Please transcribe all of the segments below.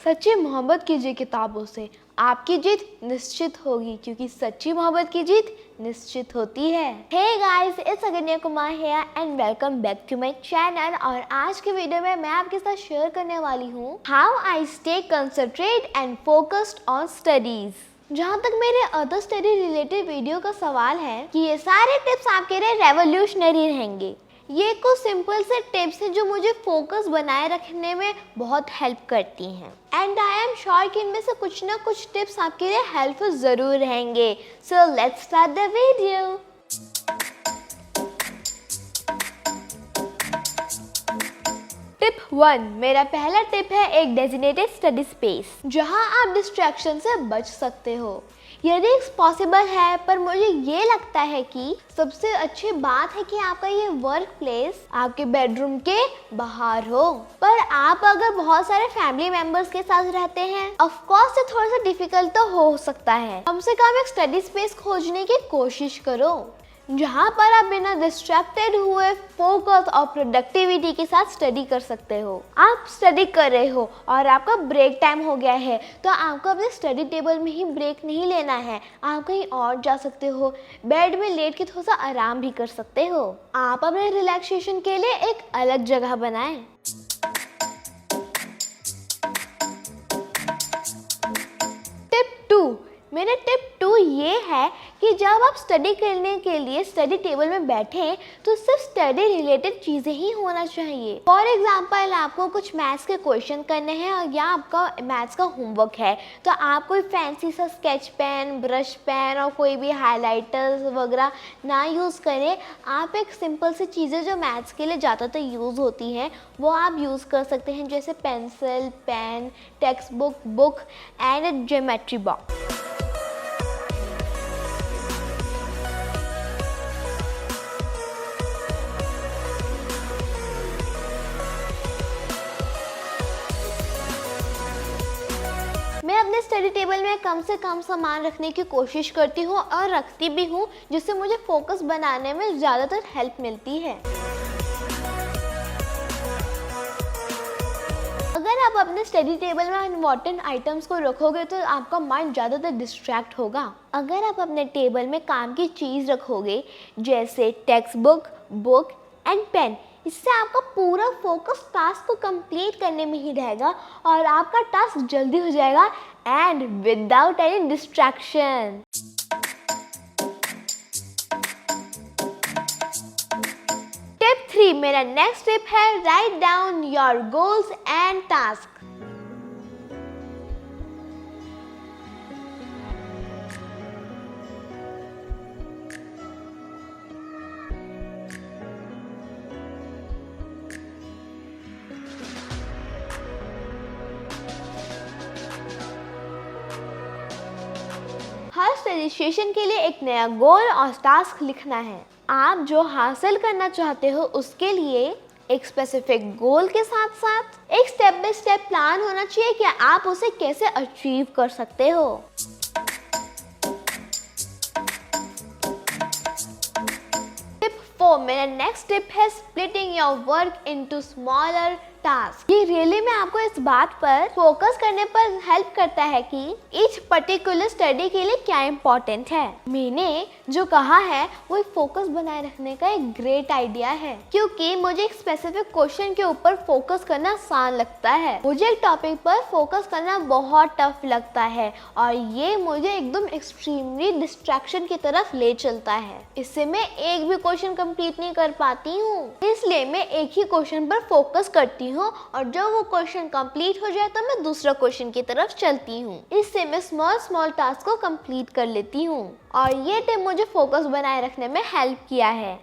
सच्ची मोहब्बत कीजिए किताबों से, आपकी जीत निश्चित होगी क्योंकि सच्ची मोहब्बत की जीत निश्चित होती है। Hey guys, it's Aganya Kumar here and welcome back to my channel. और आज के वीडियो में मैं आपके साथ शेयर करने वाली हूँ how I stay concentrate and focused on studies. जहाँ तक मेरे अदर स्टडी रिलेटेड वीडियो का सवाल है कि ये सारे टिप्स आपके लिए रेवोल्यूशनरी रहेंगे। ये कुछ सिंपल से टिप्स हैं जो मुझे फोकस बनाए रखने में बहुत हेल्प करती हैं एंड आई एम श्योर कि इनमें से कुछ ना कुछ टिप्स आपके लिए हेल्पफुल ज़रूर रहेंगे। So let's start the video. Tip 1, मेरा पहला टिप है एक डेजिग्नेटेड स्टडी स्पेस जहां आप डिस्ट्रैक्शन से बच सकते हो यदि पॉसिबल है। पर मुझे ये लगता है कि सबसे अच्छी बात है कि आपका ये वर्क प्लेस आपके बेडरूम के बाहर हो। पर आप अगर बहुत सारे फैमिली मेंबर्स के साथ रहते हैं, ऑफ कोर्स ये थोड़ा सा डिफिकल्ट तो हो सकता है। कम से कम एक स्टडी स्पेस खोजने की कोशिश करो जहाँ पर आप बिना डिस्ट्रैक्टेड हुए फोकस और प्रोडक्टिविटी के साथ स्टडी कर सकते हो। आप स्टडी कर रहे हो और आपका ब्रेक टाइम हो गया है तो आपको अपने स्टडी टेबल में ही ब्रेक नहीं लेना है, आप कहीं और जा सकते हो, बेड में लेट के थोड़ा सा आराम भी कर सकते हो। आप अपने रिलैक्सेशन के लिए एक अलग जगह बनाएं। टिप 2, मेरा टिप 2 ये है कि जब आप स्टडी करने के लिए स्टडी टेबल में बैठें तो सिर्फ स्टडी रिलेटेड चीज़ें ही होना चाहिए। फॉर एग्जांपल आपको कुछ मैथ्स के क्वेश्चन करने हैं या आपका मैथ्स का होमवर्क है तो आप कोई फैंसी सा स्केच पेन, ब्रश पेन और कोई भी हाइलाइटर्स वगैरह ना यूज़ करें। आप एक सिंपल सी चीज़ें जो मैथ्स के लिए ज़्यादातर यूज़ होती हैं वो आप यूज़ कर सकते हैं, जैसे pencil, pen, text book, book and geometry box. मैं अपने स्टडी टेबल में कम से कम सामान रखने की कोशिश करती हूँ और रखती भी हूँ जिससे मुझे फोकस बनाने में ज़्यादातर हेल्प मिलती है। अगर आप अपने स्टडी टेबल में इम्पॉर्टेंट आइटम्स को रखोगे तो आपका माइंड ज़्यादातर डिस्ट्रैक्ट होगा। अगर आप अपने टेबल में काम की चीज़ रखोगे जैसे text book, book and pen, इससे आपका पूरा फोकस टास्क को कंप्लीट करने में ही रहेगा और आपका टास्क जल्दी हो जाएगा and without any distraction. Tip 3, मेरा नेक्स्ट टिप है write down your goals and task. Her study session के लिए एक नया गोल और टास्क लिखना है। आप जो हासिल करना चाहते हो उसके लिए एक स्पेसिफिक गोल के साथ साथ एक स्टेप बाय स्टेप प्लान होना चाहिए कि आप उसे कैसे अचीव कर सकते हो। टिप 4, मेरा नेक्स्ट टिप है splitting your work into smaller task. ये रियली में आपको इस बात पर फोकस करने पर हेल्प करता है कि ईच पर्टिकुलर स्टडी के लिए क्या इम्पोर्टेंट है। मैंने जो कहा है वो फोकस बनाए रखने का एक ग्रेट आइडिया है क्योंकि मुझे एक स्पेसिफिक क्वेश्चन के ऊपर फोकस करना आसान लगता है। मुझे एक टॉपिक पर फोकस करना बहुत टफ लगता है और ये मुझे एकदम एक्सट्रीमली डिस्ट्रैक्शन की तरफ ले चलता है। इससे मैं एक भी क्वेश्चन कंप्लीट नहीं कर पाती हूँ, इसलिए मैं एक ही क्वेश्चन पर फोकस करती हूँ और जब वो क्वेश्चन कंप्लीट हो जाए तो मैं दूसरा क्वेश्चन की तरफ चलती हूँ। इससे मैं स्मॉल टास्क को कंप्लीट कर लेती हूँ और ये टिप मुझे फोकस बनाए रखने में हेल्प किया है।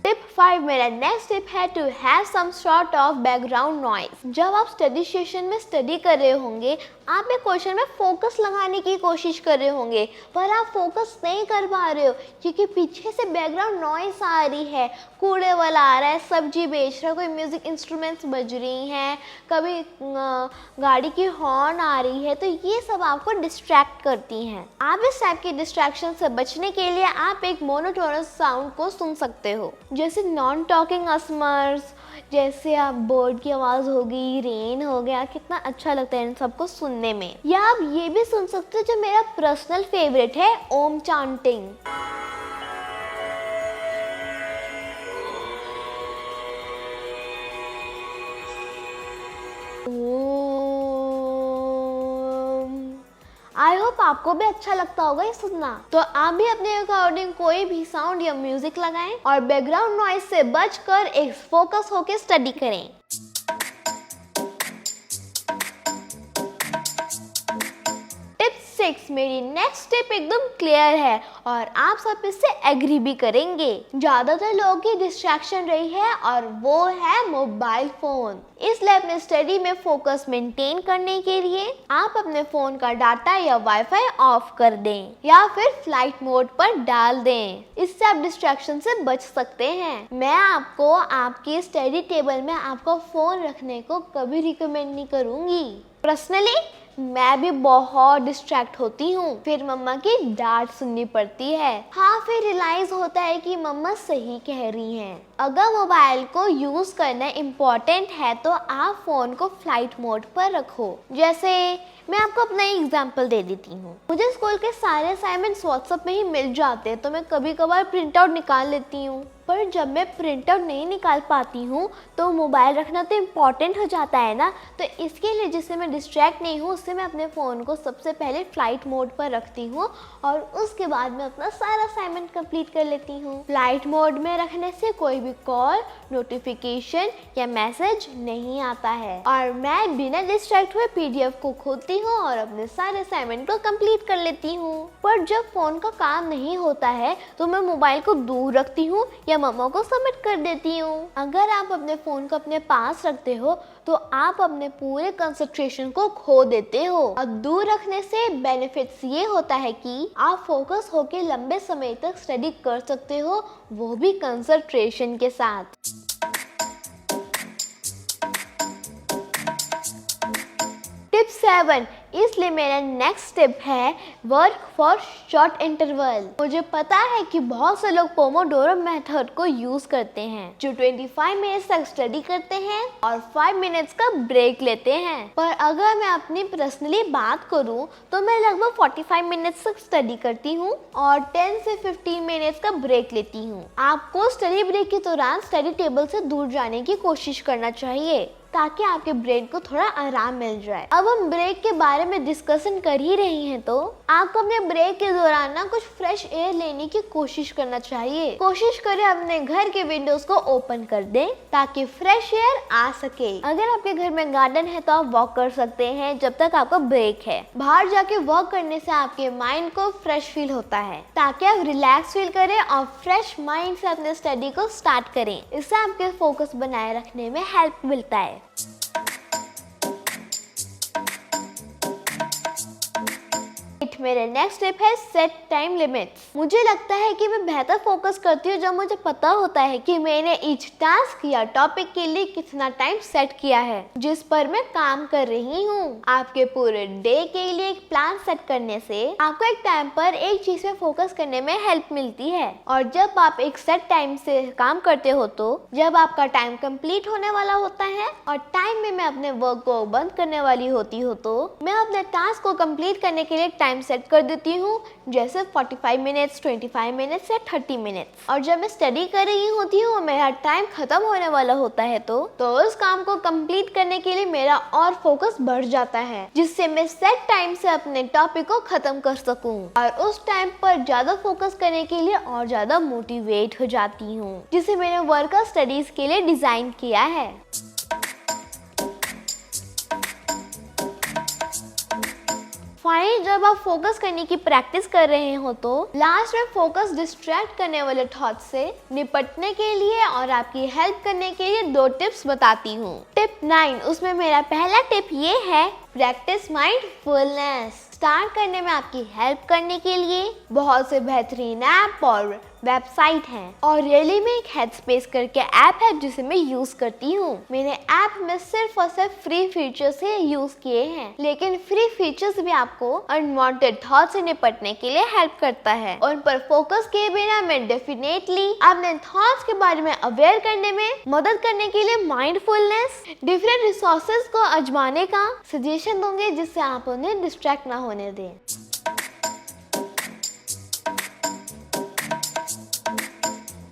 टिप 5, मेरा नेक्स्ट टिप है to have some sort of background noise. जब आप स्टडी सेशन में स्टडी कर रहे होंगे आप एक क्वेश्चन में फोकस लगाने की कोशिश कर रहे होंगे पर आप फोकस नहीं कर पा रहे हो क्योंकि पीछे से बैकग्राउंड नॉइस आ रही है, कूड़े वाला आ रहा है, सब्जी बेच रहा है, कोई म्यूजिक इंस्ट्रूमेंट्स बज रही हैं, कभी गाड़ी की हॉर्न आ रही है, तो ये सब आपको डिस्ट्रैक्ट करती हैं। आप इस टाइप की डिस्ट्रैक्शन से बचने के लिए आप एक मोनोटोनस साउंड को सुन सकते हो, जैसे नॉन टॉकिंग असमर्स जैसे आप बर्ड की आवाज़ हो गई, रेन हो गया, कितना अच्छा लगता है इन सबको सुनने में। या आप ये भी सुन सकते हो जो मेरा पर्सनल फेवरेट है, ओम चांटिंग। आई होप आपको भी अच्छा लगता होगा ये सुनना। तो आप भी अपने अकॉर्डिंग कोई भी साउंड या म्यूजिक लगाएं और बैकग्राउंड नॉइज से बचकर एक फोकस होकर स्टडी करें। टिप 6, मेरी नेक्स्ट टिप एकदम क्लियर है और आप सब इससे एग्री भी करेंगे। ज्यादातर लोगों की डिस्ट्रैक्शन रही है और वो है मोबाइल फोन। इसलिए अपने स्टडी में फोकस मेंटेन करने के लिए आप अपने फोन का डाटा या वाईफाई ऑफ कर दें या फिर फ्लाइट मोड पर डाल दें। इससे आप डिस्ट्रैक्शन से बच सकते हैं। मैं आपको आपकी स्टडी टेबल में आपका फोन रखने को कभी रिकमेंड नहीं करूंगी। पर्सनली मैं भी बहुत डिस्ट्रैक्ट होती हूँ, फिर मम्मा की डांट सुननी पड़ती है। हाँ, फिर रियलाइज होता है कि मम्मा सही कह रही हैं। अगर मोबाइल को यूज करना इम्पोर्टेंट है तो आप फोन को फ्लाइट मोड पर रखो। जैसे मैं आपको अपना ही एग्जांपल दे देती हूँ। मुझे स्कूल के सारे असाइनमेंट्स व्हाट्सएप में ही मिल जाते हैं, तो मैं कभी कभार प्रिंट आउट निकाल लेती हूँ। पर जब मैं प्रिंट आउट नहीं निकाल पाती हूँ तो मोबाइल रखना तो इम्पॉर्टेंट हो जाता है ना। तो इसके लिए जिससे मैं डिस्ट्रैक्ट नहीं हूँ, उससे मैं अपने फ़ोन को सबसे पहले फ्लाइट मोड पर रखती हूँ और उसके बाद मैं अपना सारा असाइनमेंट कंप्लीट कर लेती हूँ। फ्लाइट मोड में रखने से कोई भी कॉल, नोटिफिकेशन या मैसेज नहीं आता है और मैं बिना डिस्ट्रैक्ट हुए PDF को खोलती हूँ और अपने सारे असाइनमेंट को कंप्लीट कर लेती हूँ। पर जब फ़ोन का काम नहीं होता है तो मैं मोबाइल को दूर रखती हूँ या मम्मा को सबमिट कर देती हूँ। अगर आप अपने फ़ोन को अपने पास रखते हो तो आप अपने पूरे कंसंट्रेशन को खो देते हो। और दूर रखने से बेनिफिट्स ये होता है कि आप फोकस होकर लंबे समय तक स्टडी कर सकते हो, वो भी कंसंट्रेशन के साथ। टिप 7, इसलिए मेरा नेक्स्ट टिप है वर्क फॉर शॉर्ट इंटरवल। मुझे पता है कि बहुत से लोग पोमोडोरो मेथड को यूज करते हैं, जो 25 मिनट्स तक स्टडी करते हैं और 5 मिनट्स का ब्रेक लेते हैं। पर अगर मैं अपनी पर्सनली बात करूं तो मैं लगभग 45 मिनट्स तक स्टडी करती हूं और 10 से 15 मिनट्स का ब्रेक लेती हूं। आपको स्टडी ब्रेक के दौरान स्टडी टेबल से दूर जाने की कोशिश करना चाहिए ताकि आपके ब्रेन को थोड़ा आराम मिल जाए। अब हम ब्रेक के बारे में डिस्कशन कर ही रही हैं तो आपको अपने ब्रेक के दौरान ना कुछ फ्रेश एयर लेने की कोशिश करना चाहिए। कोशिश करें अपने घर के विंडोज को ओपन कर दें ताकि फ्रेश एयर आ सके। अगर आपके घर में गार्डन है तो आप वॉक कर सकते हैं जब तक आपका ब्रेक है। बाहर जाके वॉक करने से आपके माइंड को फ्रेश फील होता है ताकि आप रिलैक्स फील करें और फ्रेश माइंड से अपने स्टडी को स्टार्ट करें। इससे आपके फोकस बनाए रखने में हेल्प मिलता है। मेरे नेक्स्ट टिप है सेट टाइम लिमिट्स। मुझे लगता है कि मैं बेहतर फोकस करती हूँ जब मुझे पता होता है कि मैंने ईच टास्क या टॉपिक के लिए कितना टाइम सेट किया है जिस पर मैं काम कर रही हूँ। आपके पूरे डे के लिए एक प्लान सेट करने से आपको एक टाइम पर एक चीज में फोकस करने में हेल्प मिलती है। और जब आप एक सेट टाइम से काम करते हो तो जब आपका टाइम कंप्लीट होने वाला होता है और टाइम में मैं अपने वर्क को बंद करने वाली होती हूँ तो मैं अपने टास्क को कंप्लीट करने के लिए टाइम सेट कर देती हूँ, जैसे 45 मिनट्स, 25 मिनट्स या 30 मिनट्स। और जब मैं स्टडी कर रही होती हूँ, मेरा टाइम खत्म होने वाला होता है तो उस काम को कंप्लीट करने के लिए मेरा और फोकस बढ़ जाता है, जिससे मैं सेट टाइम से अपने टॉपिक को खत्म कर सकूँ और उस टाइम पर ज्यादा फोकस करने के लिए और ज्यादा मोटिवेट हो जाती हूँ, जिसे मैंने वर्क स्टडीज के लिए डिजाइन किया है। फाइनली जब आप फोकस करने की प्रैक्टिस कर रहे हो तो लास्ट में फोकस डिस्ट्रैक्ट करने वाले थॉट से निपटने के लिए और आपकी हेल्प करने के लिए 2 टिप्स बताती हूँ। टिप 9, उसमें मेरा पहला टिप ये है प्रैक्टिस माइंडफुलनेस। स्टार्ट करने में आपकी हेल्प करने के लिए बहुत से बेहतरीन ऐप और वेबसाइट है और रियली में एक हेडस्पेस करके ऐप है जिसे मैं यूज करती हूँ। मैंने ऐप में सिर्फ और सिर्फ फ्री फीचर्स ही यूज किए हैं, लेकिन फ्री फीचर्स भी आपको अनवांटेड थॉट से निपटने के लिए हेल्प करता है। उन पर फोकस किए बिना मैं डेफिनेटली अपने थॉट्स के बारे में अवेयर करने में मदद करने के लिए माइंडफुलनेस, डिफरेंट रिसोर्सेज को आजमाने का सजेशन दूंगे जिससे आप उन्हें डिस्ट्रैक्ट ना होने दें।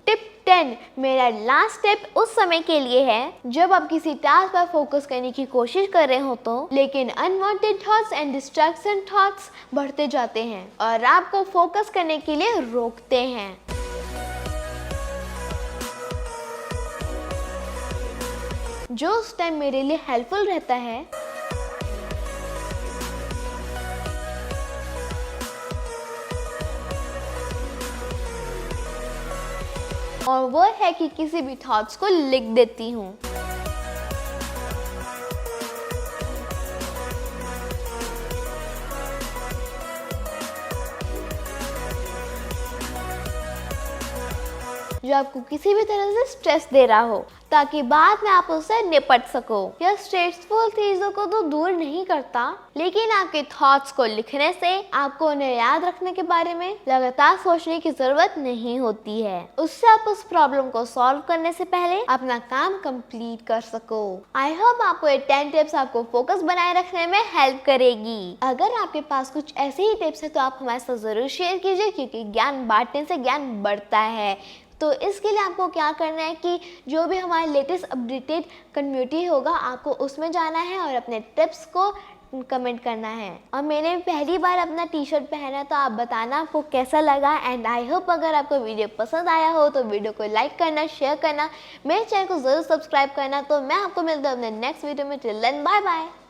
टिप 10, मेरा लास्ट टिप उस समय के लिए है जब आप किसी टास्क पर फोकस करने की कोशिश कर रहे हो तो लेकिन unwanted thoughts and distraction thoughts बढ़ते जाते हैं और आपको फोकस करने के लिए रोकते हैं। जो उस टाइम मेरे लिए हेल्पफुल रहता है और वो है कि किसी भी थॉट्स को लिख देती हूँ। जो आपको किसी भी तरह से स्ट्रेस दे रहा हो, ताकि बाद में आप उससे निपट सको। यह स्ट्रेसफुल चीजों को तो दूर नहीं करता, लेकिन आपके थॉट्स को लिखने से आपको उन्हें याद रखने के बारे में लगातार सोचने की जरूरत नहीं होती है। उससे आप उस प्रॉब्लम को सॉल्व करने से पहले अपना काम कंप्लीट कर सको। आई होप आपको ये 10 टिप्स आपको फोकस बनाए रखने में हेल्प करेगी। अगर आपके पास कुछ ऐसे ही टिप्स है तो आप हमारे साथ जरूर शेयर कीजिए, क्योंकि ज्ञान बांटने से ज्ञान बढ़ता है। तो इसके लिए आपको क्या करना है कि जो भी हमारे लेटेस्ट अपडेटेड कम्युनिटी होगा आपको उसमें जाना है और अपने टिप्स को कमेंट करना है। और मैंने पहली बार अपना टी शर्ट पहना तो आप बताना आपको कैसा लगा। एंड आई होप अगर आपको वीडियो पसंद आया हो तो वीडियो को लाइक करना, शेयर करना, मेरे चैनल को जरूर सब्सक्राइब करना। तो मैं आपको मिलता हूँ अपने नेक्स्ट वीडियो में। Till then bye bye.